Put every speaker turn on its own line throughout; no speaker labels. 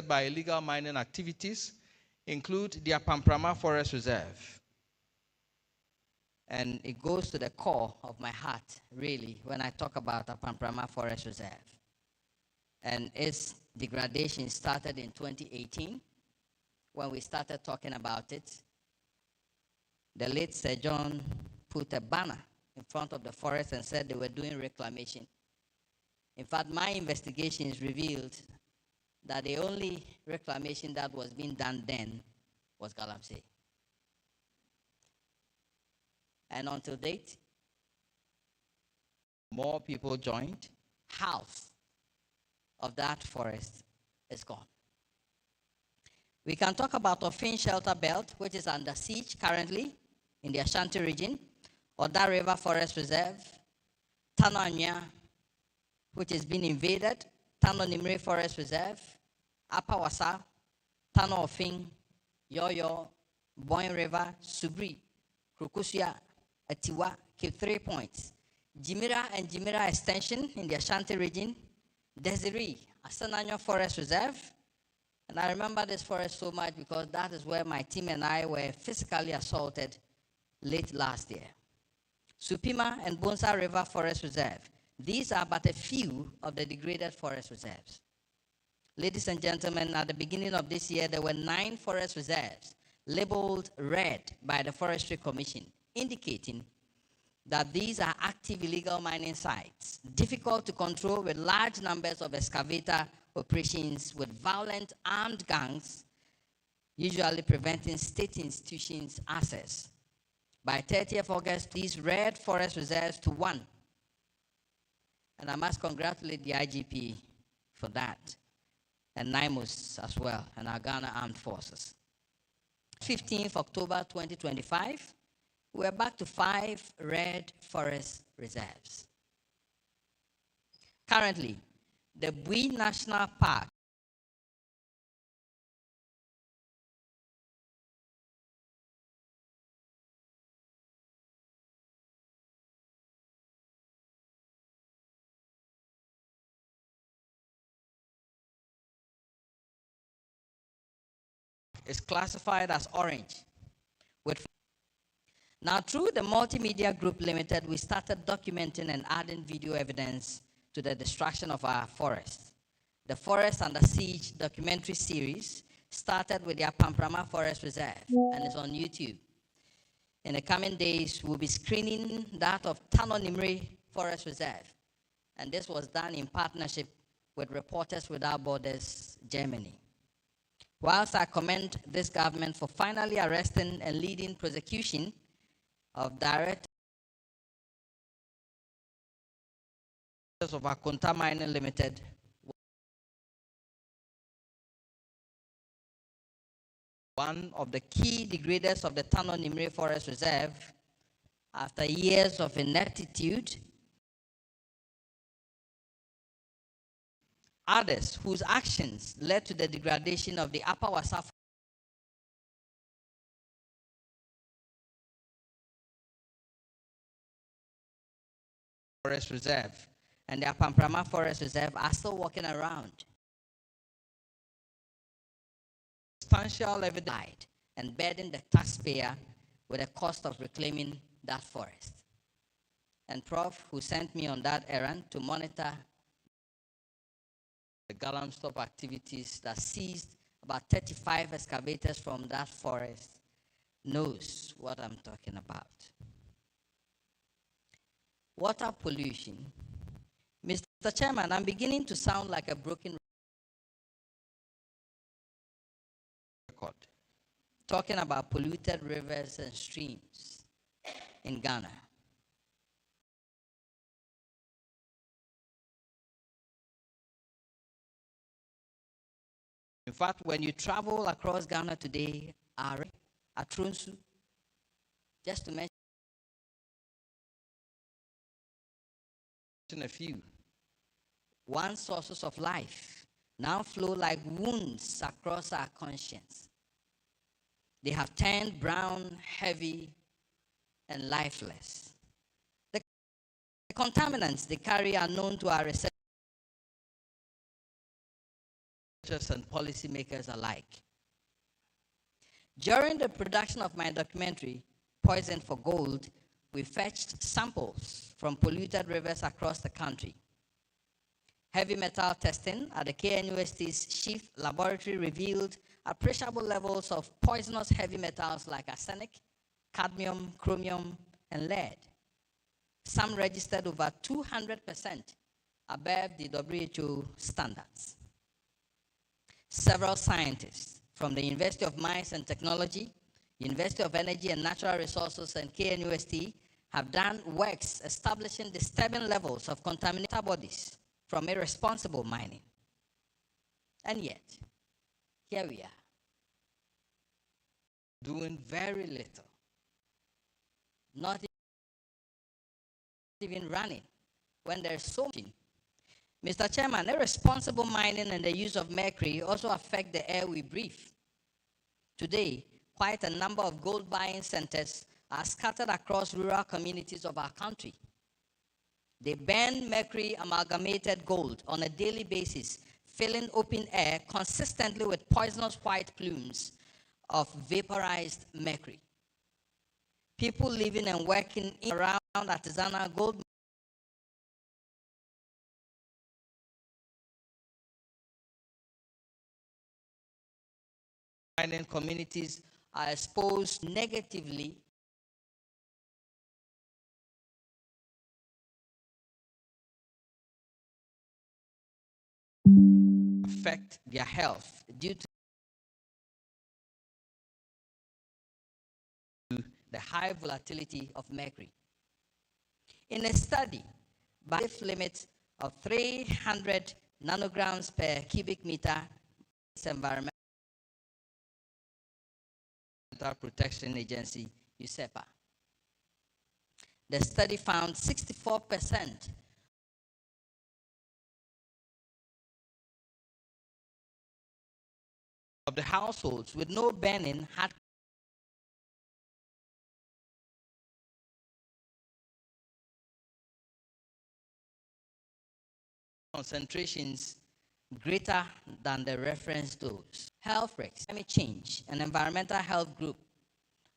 by illegal mining activities include the Pamprama Forest Reserve.
And it goes to the core of my heart, really, when I talk about the Pamprama Forest Reserve. And its degradation started in 2018, when we started talking about it. The late Sir John put a banner in front of the forest and said they were doing reclamation. In fact, my investigations revealed that the only reclamation that was being done then was Galamsey. And until date,
more people joined.
Half of that forest is gone. We can talk about Ofin Shelter Belt, which is under siege currently in the Ashanti region, Oda River Forest Reserve, Tanoanya, which has been invaded, Tano Nimre Forest Reserve, Apawasa, Tano Ofin, Yoyo, Boyne River, Subri, Krukusia, Atiwa, Cape 3 Points, Jimira and Jimira Extension in the Ashanti region, Desiree, Asananyo Forest Reserve. And I remember this forest so much because that is where my team and I were physically assaulted late last year. Supima and Bonsa River Forest Reserve. These are but a few of the degraded forest reserves. Ladies and gentlemen, at the beginning of this year, there were 9 forest reserves labeled red by the Forestry Commission, indicating that these are active illegal mining sites, difficult to control with large numbers of excavator operations with violent armed gangs, usually preventing state institutions access. By 30th August, these red forest reserves to 1. And I must congratulate the IGP for that, and NIMOS as well, and our Ghana Armed Forces. 15th October 2025, we're back to 5 red forest reserves. Currently, the Bui National Park is classified as orange. Now, through the Multimedia Group Limited, we started documenting and adding video evidence to the destruction of our forests. The Forest Under Siege documentary series started with the Pamprama Forest Reserve and is on YouTube. In the coming days, we'll be screening that of Tano Nimre Forest Reserve. And this was done in partnership with Reporters Without Borders, Germany. Whilst I commend this government for finally arresting and leading prosecution of directors of Akonta Mining Limited, one of the key degraders of the Tano Nimre Forest Reserve, after years of ineptitude, others whose actions led to the degradation of the Upper Wasa Forest Reserve and the Pamprama Forest Reserve are still walking around. Substantial evidence and burden the taxpayer with the cost of reclaiming that forest. And Prof, who sent me on that errand to monitor the Galamsey activities that seized about 35 excavators from that forest, knows what I'm talking about. Water pollution. Mr. Chairman, I'm beginning to sound like a broken record, talking about polluted rivers and streams in Ghana. In fact, when you travel across Ghana today, Are, Atrunsu, just to mention a few, one sources of life now flow like wounds across our conscience. They have turned brown, heavy, and lifeless. The contaminants they carry are known to our researchers researchers and policymakers alike. During the production of my documentary, Poison for Gold, we fetched samples from polluted rivers across the country. Heavy metal testing at the KNUST's chief laboratory revealed appreciable levels of poisonous heavy metals like arsenic, cadmium, chromium, and lead. Some registered over 200% above the WHO standards. Several scientists from the University of Mines and Technology, University of Energy and Natural Resources, and KNUST have done works establishing disturbing levels of contaminated bodies from irresponsible mining. And yet, here we are, doing very little, not even running, when there's so much. Mr. Chairman, irresponsible mining and the use of mercury also affect the air we breathe. Today, quite a number of gold buying centers are scattered across rural communities of our country. They burn mercury amalgamated gold on a daily basis, filling open air consistently with poisonous white plumes of vaporized mercury. People living and working in around artisanal gold mining communities are exposed negatively affect their health due to the high volatility of mercury. In a study by the limit of 300 nanograms per cubic meter, Environmental Protection Agency, USEPA. The study found 64% of the households with no burning had concentrations greater than the reference dose. Health risks, climate change, and environmental health group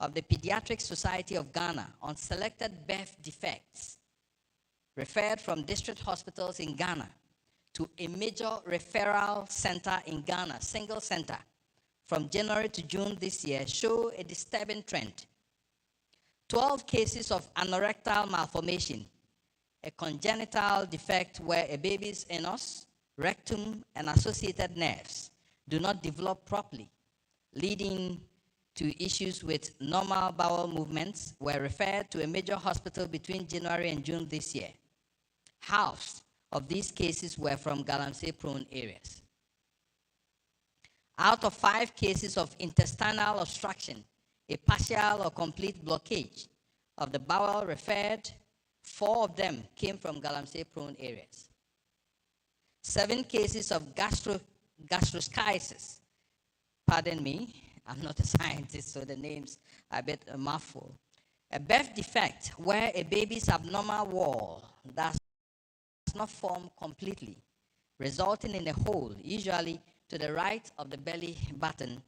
of the Pediatric Society of Ghana on selected birth defects referred from district hospitals in Ghana to a major referral center in Ghana, single center, from January to June this year show a disturbing trend. 12 cases of anorectal malformation, a congenital defect where a baby's anus, rectum, and associated nerves do not develop properly, leading to issues with normal bowel movements, were referred to a major hospital between January and June this year. Half of these cases were from Galamsey-prone areas. Out of 5 cases of intestinal obstruction, a partial or complete blockage of the bowel referred, 4 of them came from Galamsey-prone areas. 7 cases of gastroschisis. Pardon me, I'm not a scientist, so the names are a bit a mouthful. A birth defect where a baby's abnormal wall does not form completely, resulting in a hole, usually to the right of the belly button,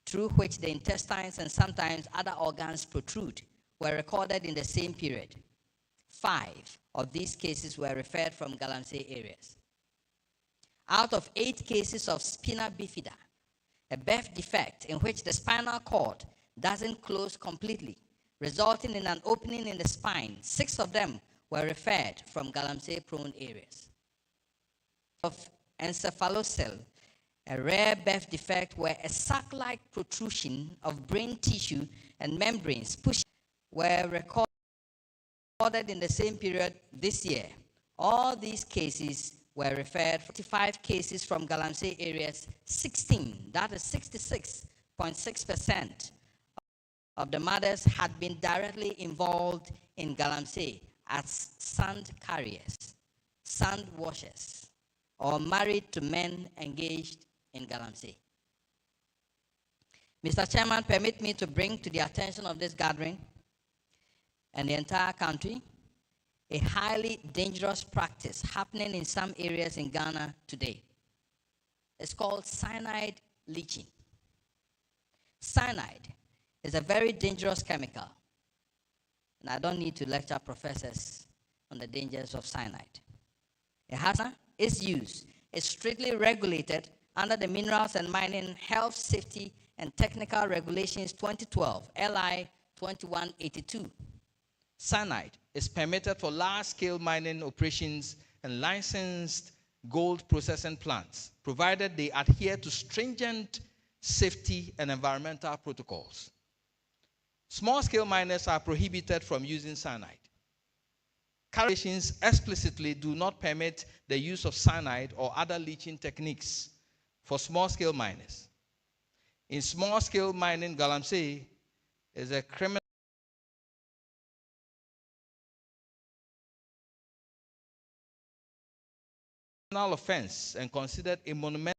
through which the intestines and sometimes other organs protrude, were recorded in the same period. 5 of these cases were referred from Galamsey areas. Out of 8 cases of spina bifida, a birth defect in which the spinal cord doesn't close completely, resulting in an opening in the spine, 6 of them were referred from Galamsey-prone areas. Of encephalocele, a rare birth defect where a sac-like protrusion of brain tissue and membranes were recorded in the same period this year. All these cases were referred, 45 cases from Galamsey areas, 16, that is 66.6% of the mothers had been directly involved in Galamsey as sand carriers, sand washers, or married to men engaged in Galamsey. Mr. Chairman, permit me to bring to the attention of this gathering and the entire country a highly dangerous practice happening in some areas in Ghana today. is called cyanide leaching. Cyanide is a very dangerous chemical. And I don't need to lecture professors on the dangers of cyanide. Its use is strictly regulated under the Minerals and Mining Health, Safety, and Technical Regulations 2012, LI 2182.
Cyanide is permitted for large-scale mining operations and licensed gold processing plants, provided they adhere to stringent safety and environmental protocols. Small-scale miners are prohibited from using cyanide. Regulations explicitly do not permit the use of cyanide or other leaching techniques for small-scale miners. In small-scale mining, Galamsey is a criminal offense and considered a monumental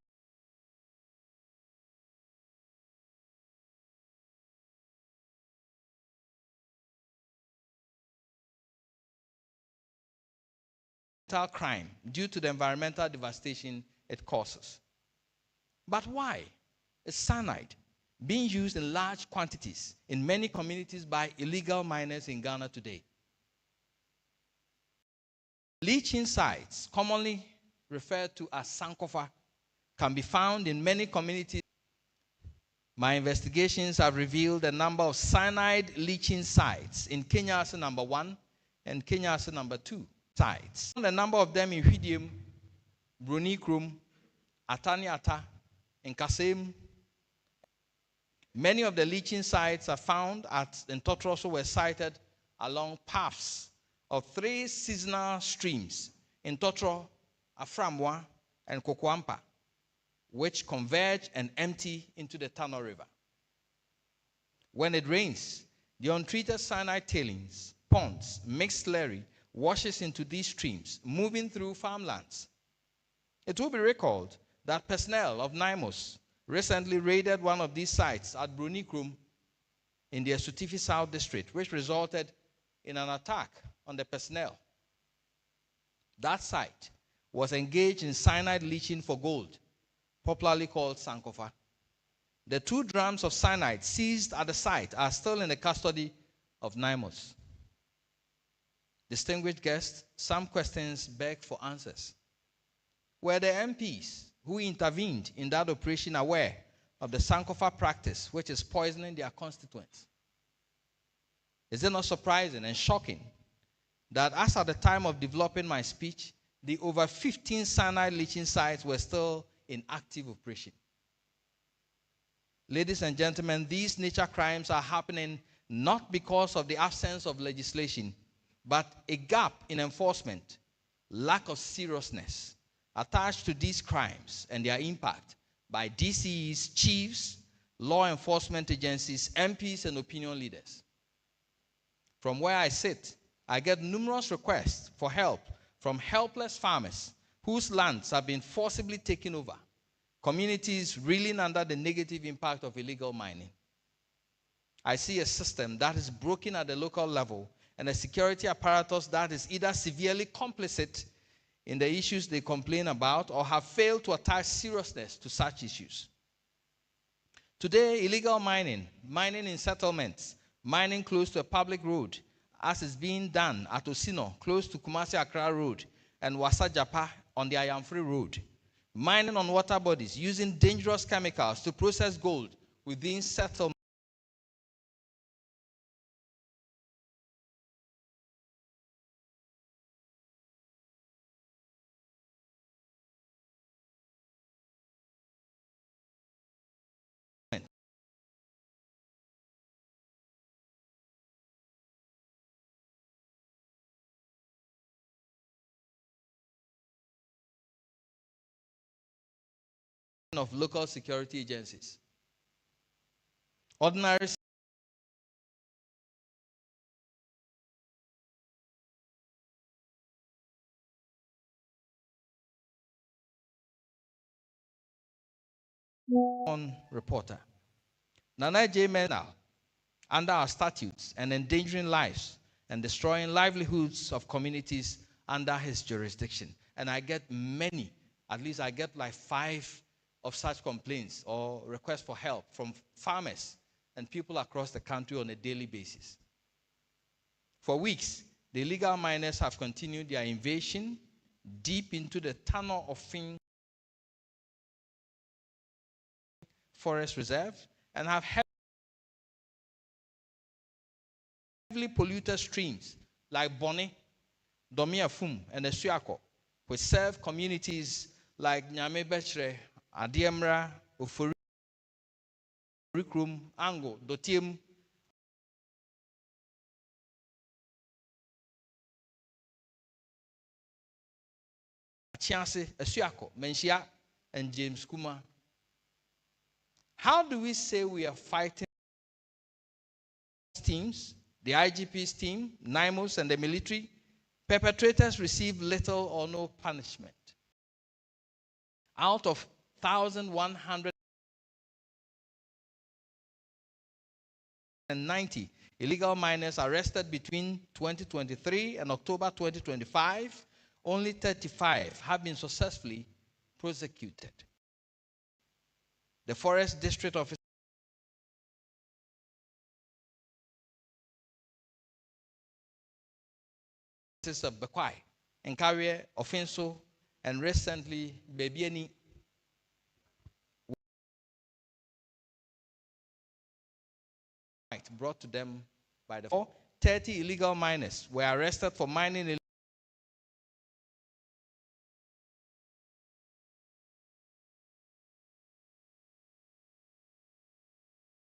crime due to the environmental devastation it causes. But why is cyanide being used in large quantities in many communities by illegal miners in Ghana today? Leaching sites, commonly referred to as sankofa, can be found in many communities. My investigations have revealed a number of cyanide leaching sites in Kenyasi number 1 and Kenyasi number 2 sites. A number of them in Hwidiam, Bronikrum, Ataniata, and Kasem. Many of the leaching sites are found in Totroso were sited along paths of 3 seasonal streams in Totro, Aframwa, and Kokwampa, which converge and empty into the Tano River. When it rains, the untreated cyanide tailings, ponds, mixed slurry washes into these streams, moving through farmlands. It will be recalled that personnel of NIMOS recently raided one of these sites at Bronikrum in the Esutifi South District, which resulted in an attack on the personnel. That site was engaged in cyanide leaching for gold, popularly called sankofa. The 2 drums of cyanide seized at the site are still in the custody of NIMOS. Distinguished guests, some questions beg for answers. Were the MPs who intervened in that operation aware of the sankofa practice, which is poisoning their constituents? Is it not surprising and shocking that as at the time of developing my speech, the over 15 cyanide leaching sites were still in active operation? Ladies and gentlemen, these nature crimes are happening not because of the absence of legislation, but a gap in enforcement, lack of seriousness attached to these crimes and their impact by DCEs, chiefs, law enforcement agencies, MPs, and opinion leaders. From where I sit, I get numerous requests for help from helpless farmers whose lands have been forcibly taken over, communities reeling under the negative impact of illegal mining. I see a system that is broken at the local level and a security apparatus that is either severely complicit in the issues they complain about or have failed to attach seriousness to such issues. Today, illegal mining in settlements, mining close to a public road, as is being done at Osino, close to Kumasi Accra Road, and Wasa Japa on the Ayamfree Road. Mining on water bodies using dangerous chemicals to process gold within settlements. Of local security agencies. Ordinary reporter. Nana J. Menal, under our statutes and endangering lives and destroying livelihoods of communities under his jurisdiction. And I get many, at least I get like 5 of such complaints or requests for help from farmers and people across the country on a daily basis. For weeks, the illegal miners have continued their invasion deep into the tunnel of Fin Forest Reserve and have heavily polluted streams like Boni, Domiafum, and Esuako, which serve communities like Nyame Bechre, Adiemra, Ofori, Rikrum, Ango, Dotiem, Chianse, Esuako, Menshia, and James Kuma. How do we say we are fighting teams, the IGP's team, NIMOS, and the military? Perpetrators receive little or no punishment. Out of 1,190 illegal miners arrested between 2023 and October 2025, only 35 have been successfully prosecuted. The Forest District Office of Bekwai, Nkawie, Ofinso, and recently Bebieni brought to them by the 30 illegal miners were arrested for mining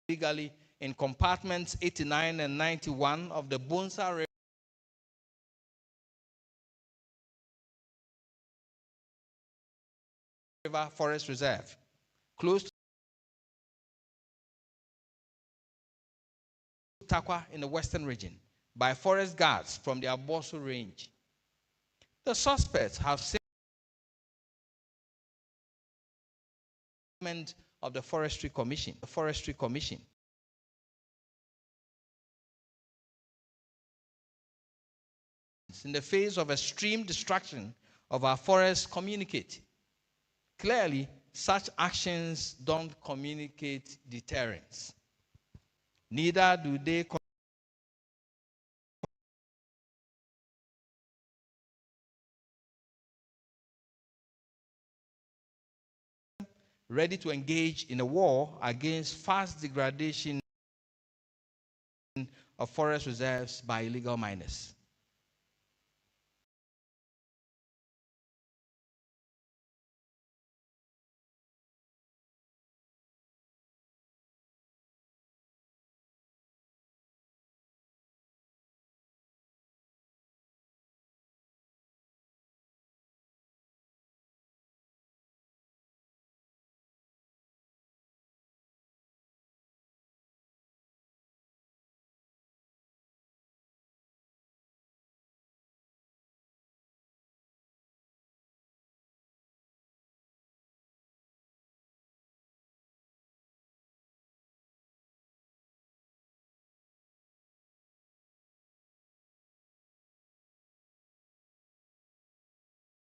illegally in compartments 89 and 91 of the Bonsa River Forest Reserve, close to Takwa in the western region, by forest guards from the Aboso range. The suspects have since of the Forestry Commission. In the face of extreme destruction of our forests, communicate. Clearly, such actions don't communicate deterrence. Neither do they ready to engage in a war against fast degradation of forest reserves by illegal miners.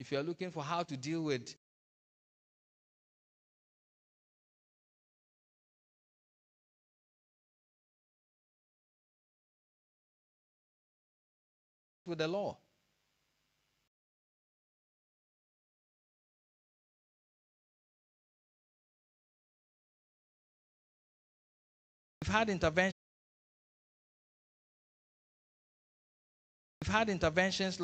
If you're looking for how to deal with the law, we've had interventions